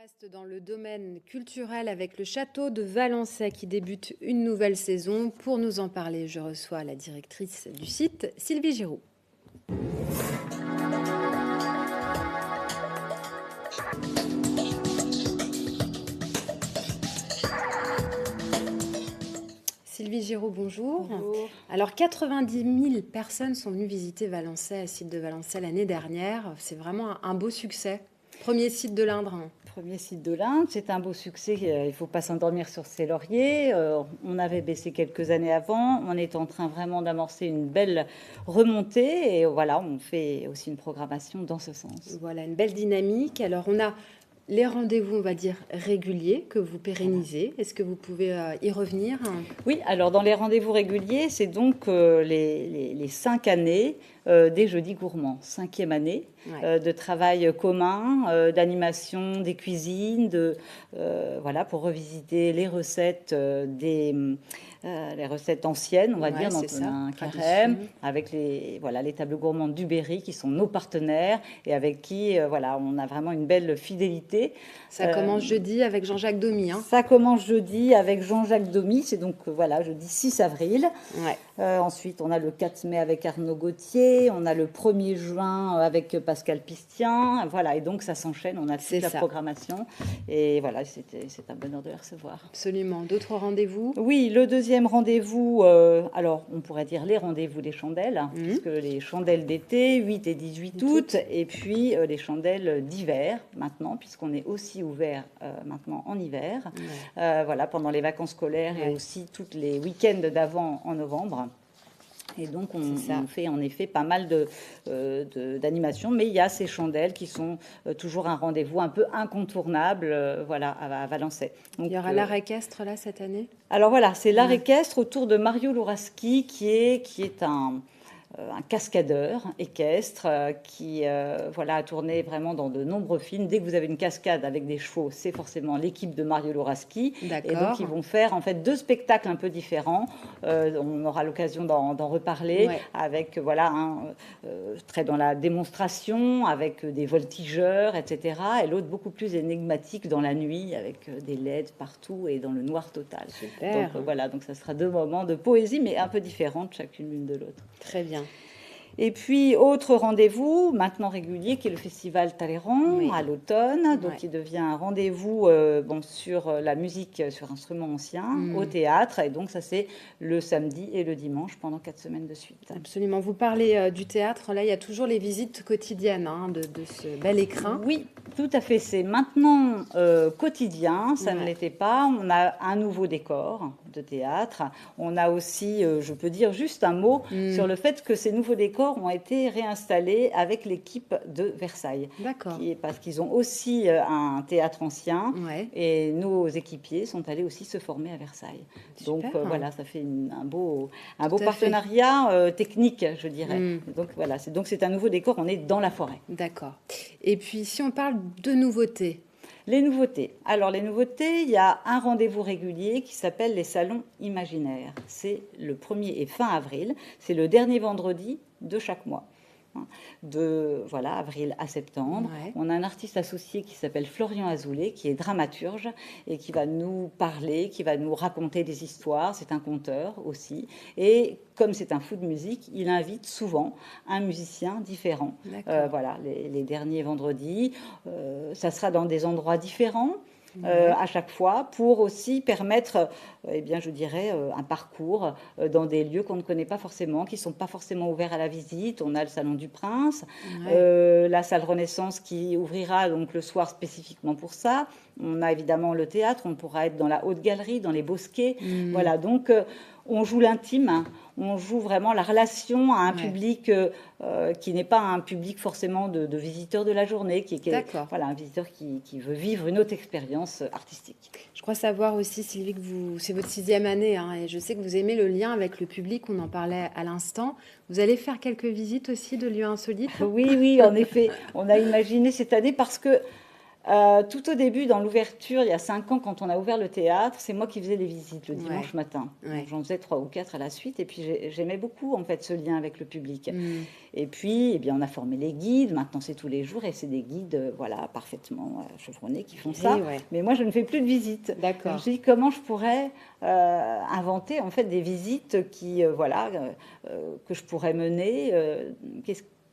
Reste dans le domaine culturel avec le château de Valençay qui débute une nouvelle saison. Pour nous en parler, je reçois la directrice du site, Sylvie Giroux. Sylvie Giroux, bonjour. Bonjour. Alors, 90 000 personnes sont venues visiter Valençay, le site de Valençay l'année dernière. C'est vraiment un beau succès. Premier site de l'Indre. Premier site de l'Inde, c'est un beau succès. Il ne faut pas s'endormir sur ses lauriers. On avait baissé quelques années avant. On est en train vraiment d'amorcer une belle remontée. Et voilà, on fait aussi une programmation dans ce sens. Voilà, une belle dynamique. Alors, on a les rendez-vous, on va dire, réguliers que vous pérennisez. Est-ce que vous pouvez y revenir? Oui, alors dans les rendez-vous réguliers, c'est donc les 5 années des Jeudis Gourmands. 5e année de travail commun, d'animation des cuisines, voilà, pour revisiter les recettes les recettes anciennes, on va dire, dans un carême, avec les tables gourmandes du Berry, qui sont nos partenaires, et avec qui voilà, on a vraiment une belle fidélité. Ça commence jeudi avec Jean-Jacques Domy. Ça commence jeudi avec Jean-Jacques Domy, c'est donc voilà, jeudi 6 avril. Ensuite, on a le 4 mai avec Arnaud Gauthier, on a le 1er juin avec Pascal Pistien, voilà, et donc ça s'enchaîne, on a toute la programmation, et voilà, c'est un bonheur de les recevoir. Absolument. D'autres rendez-vous? Oui, le deuxième rendez-vous, alors on pourrait dire les rendez-vous des chandelles, puisque les chandelles d'été, 8 et 18 août, et puis les chandelles d'hiver maintenant, puisqu'on est aussi ouvert maintenant en hiver, voilà, pendant les vacances scolaires et aussi tous les week-ends d'avant en novembre. Et donc, on fait en effet pas mal d'animations, mais il y a ces chandelles qui sont toujours un rendez-vous un peu incontournable voilà, à Valençay. Donc, il y aura l'art équestre là cette année? Alors voilà, c'est l'art équestre autour de Mario Louraski, qui est un cascadeur équestre qui voilà, a tourné vraiment dans de nombreux films. Dès que vous avez une cascade avec des chevaux, c'est forcément l'équipe de Mario Louraski. Et donc, ils vont faire en fait 2 spectacles un peu différents. On aura l'occasion d'en reparler avec voilà, très dans la démonstration, avec des voltigeurs, etc. Et l'autre beaucoup plus énigmatique dans la nuit, avec des LED partout et dans le noir total. Super. Donc voilà, donc ça sera 2 moments de poésie, mais un peu différentes chacune l'une de l'autre. Très bien. Et puis, autre rendez-vous, maintenant régulier, qui est le Festival Talleyrand à l'automne, donc qui devient un rendez-vous sur la musique sur instruments anciens, au théâtre. Et donc, ça, c'est le samedi et le dimanche pendant 4 semaines de suite. Absolument. Vous parlez du théâtre. Là, il y a toujours les visites quotidiennes de ce bel écrin. Oui, tout à fait. C'est maintenant quotidien. Ça ne l'était pas. On a un nouveau décor de théâtre. On a aussi, je peux dire juste un mot sur le fait que ces nouveaux décors ont été réinstallés avec l'équipe de Versailles. D'accord. Parce qu'ils ont aussi un théâtre ancien et nos équipiers sont allés aussi se former à Versailles. Super. Donc voilà, ça fait un beau partenariat technique, je dirais. Donc voilà, c'est un nouveau décor, on est dans la forêt. D'accord. Et puis si on parle de nouveautés. Les nouveautés. Alors, les nouveautés, il y a un rendez-vous régulier qui s'appelle les salons imaginaires. C'est le 1er et fin avril. C'est le dernier vendredi de chaque mois. De voilà, avril à septembre. On a un artiste associé qui s'appelle Florian Azoulay, qui est dramaturge et qui va nous parler, qui va nous raconter des histoires. C'est un conteur aussi. Et comme c'est un fou de musique, il invite souvent un musicien différent. Voilà, les derniers vendredis. Ça sera dans des endroits différents. À chaque fois, pour aussi permettre, eh bien, je dirais, un parcours dans des lieux qu'on ne connaît pas forcément, qui ne sont pas forcément ouverts à la visite. On a le Salon du Prince, la salle Renaissance qui ouvrira donc le soir spécifiquement pour ça. On a évidemment le théâtre, on pourra être dans la haute galerie, dans les bosquets. Voilà, donc on joue l'intime, on joue vraiment la relation à un public qui n'est pas un public forcément de visiteurs de la journée, qui est voilà, un visiteur qui veut vivre une autre expérience artistique. Je crois savoir aussi, Sylvie, que c'est votre 6e année, et je sais que vous aimez le lien avec le public, on en parlait à l'instant. Vous allez faire quelques visites aussi de lieux insolites? Oui, en effet, on a imaginé cette année parce que Tout au début, dans l'ouverture, il y a 5 ans, quand on a ouvert le théâtre, c'est moi qui faisais les visites le dimanche matin. Ouais. J'en faisais 3 ou 4 à la suite, et puis j'aimais beaucoup en fait ce lien avec le public. Mm. Et puis, eh bien, on a formé les guides. Maintenant, c'est tous les jours, et c'est des guides, voilà, parfaitement chevronnés qui font ça. Ouais. Mais moi, je ne fais plus de visites. D'accord. Je me suis dit comment je pourrais inventer en fait des visites qui, voilà, que je pourrais mener.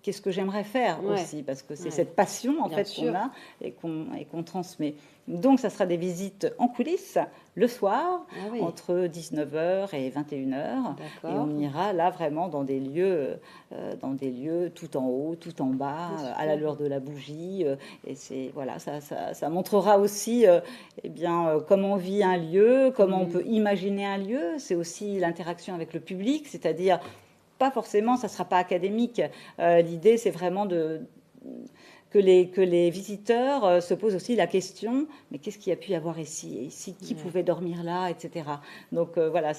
Qu'est-ce que j'aimerais faire aussi, parce que c'est cette passion en fait qu'on a et qu'on transmet. Donc ça sera des visites en coulisses le soir, entre 19h et 21h, et on ira là vraiment dans des lieux tout en haut, tout en bas, à la lueur de la bougie, et c'est voilà, ça montrera aussi eh bien, comment on vit un lieu, comment on peut imaginer un lieu. C'est aussi l'interaction avec le public, c'est-à-dire pas forcément, ça ne sera pas académique. L'idée, c'est vraiment que les visiteurs se posent aussi la question, mais qu'est-ce qu'il y a pu y avoir ici? Et ici, qui pouvait dormir là, etc. Donc voilà,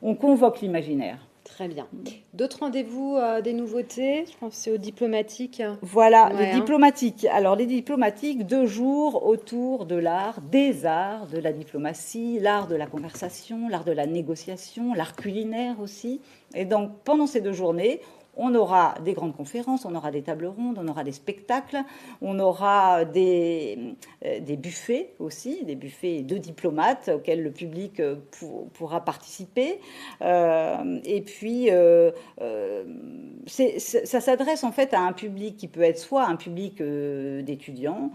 on convoque l'imaginaire. Très bien. D'autres rendez-vous, des nouveautés? Je pense que c'est aux diplomatiques. Voilà, les diplomatiques. Alors, les diplomatiques, 2 jours autour de l'art, des arts, de la diplomatie, l'art de la conversation, l'art de la négociation, l'art culinaire aussi. Et donc, pendant ces 2 journées, on aura des grandes conférences, on aura des tables rondes, on aura des spectacles, on aura des buffets aussi, des buffets de diplomates auxquels le public pourra participer. Et puis, ça s'adresse en fait à un public qui peut être soit un public d'étudiants,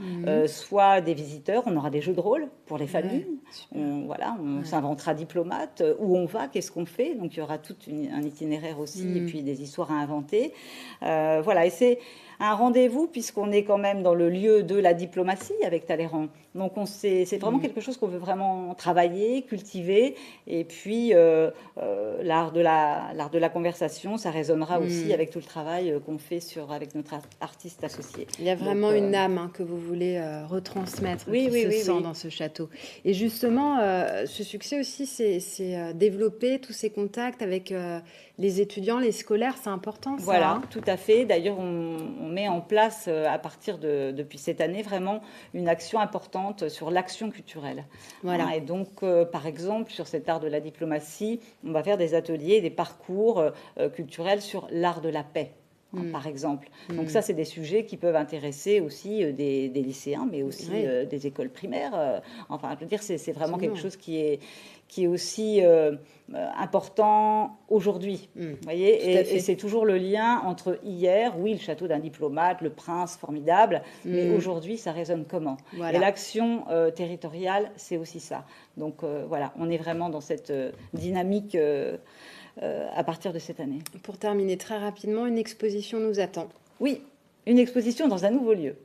soit des visiteurs. On aura des jeux de rôle pour les familles. On s'inventera diplomate, où on va, qu'est-ce qu'on fait. Donc il y aura tout un itinéraire aussi, et puis des histoires à inventer. Voilà, et c'est un rendez-vous puisqu'on est quand même dans le lieu de la diplomatie avec Talleyrand. Donc c'est vraiment quelque chose qu'on veut vraiment travailler, cultiver. Et puis l'art de la conversation, ça résonnera aussi avec tout le travail qu'on fait avec notre artiste associé. Il y a vraiment une âme que vous voulez retransmettre, qui se sent dans ce château. Et justement, ce succès aussi, c'est développer tous ces contacts avec les étudiants, les scolaires, c'est important ça. Voilà, tout à fait. D'ailleurs, on met en place à partir depuis cette année vraiment une action importante sur l'action culturelle. Voilà. Et donc, par exemple, sur cet art de la diplomatie, on va faire des ateliers, des parcours culturels sur l'art de la paix. Par exemple. Donc ça, c'est des sujets qui peuvent intéresser aussi des lycéens, mais aussi des écoles primaires. Enfin, je veux dire, c'est vraiment quelque chose qui est aussi important aujourd'hui. Vous voyez, et c'est toujours le lien entre hier, oui, le château d'un diplomate, le prince formidable, mais aujourd'hui, ça résonne comment? Et l'action territoriale, c'est aussi ça. Donc voilà, on est vraiment dans cette dynamique à partir de cette année. Pour terminer très rapidement, une exposition nous attend. Oui, une exposition dans un nouveau lieu.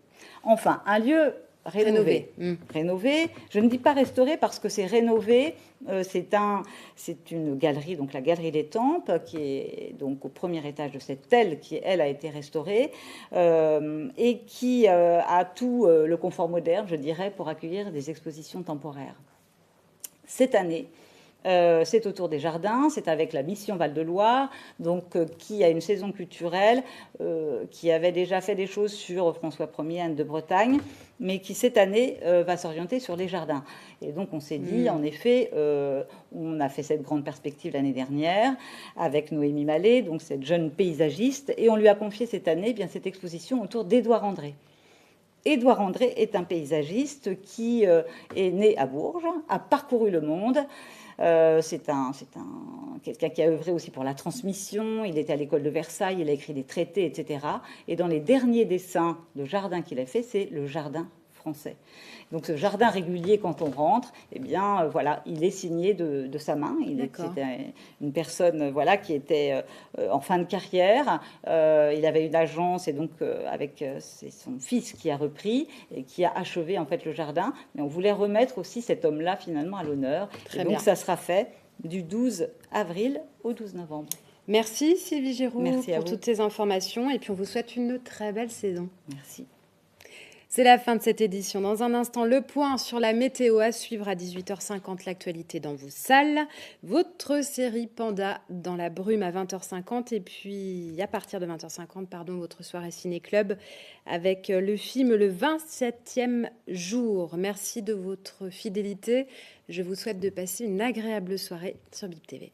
Enfin, un lieu rénové. Rénové. Je ne dis pas restauré parce que c'est rénové. C'est une galerie, donc la Galerie des Tempes, qui est donc au premier étage de cette aile, qui elle a été restaurée et qui a tout le confort moderne, je dirais, pour accueillir des expositions temporaires. Cette année, c'est autour des jardins, c'est avec la mission Val-de-Loire, donc qui a une saison culturelle, qui avait déjà fait des choses sur François Ier, Anne de Bretagne, mais qui cette année va s'orienter sur les jardins. Et donc on s'est dit, en effet, on a fait cette grande perspective l'année dernière avec Noémie Mallet, donc cette jeune paysagiste, et on lui a confié cette année cette exposition autour d'Édouard André. Édouard André est un paysagiste qui est né à Bourges, a parcouru le monde. C'est quelqu'un qui a œuvré aussi pour la transmission. Il était à l'école de Versailles, il a écrit des traités, etc. Et dans les derniers dessins de jardin qu'il a fait, c'est le jardin français. Donc ce jardin régulier, quand on rentre, eh bien voilà, il est signé de sa main. C'était une personne qui était en fin de carrière. Il avait une agence et donc c'est son fils qui a repris et qui a achevé en fait le jardin. Mais on voulait remettre aussi cet homme-là finalement à l'honneur. Et donc ça sera fait du 12 avril au 12 novembre. Merci Sylvie Giroux pour toutes ces informations et puis on vous souhaite une très belle saison. Merci. C'est la fin de cette édition. Dans un instant, le point sur la météo à suivre à 18h50, l'actualité dans vos salles. Votre série Panda dans la brume à 20h50. Et puis, à partir de 20h50, votre soirée ciné-club avec le film Le 27e jour. Merci de votre fidélité. Je vous souhaite de passer une agréable soirée sur BIP TV.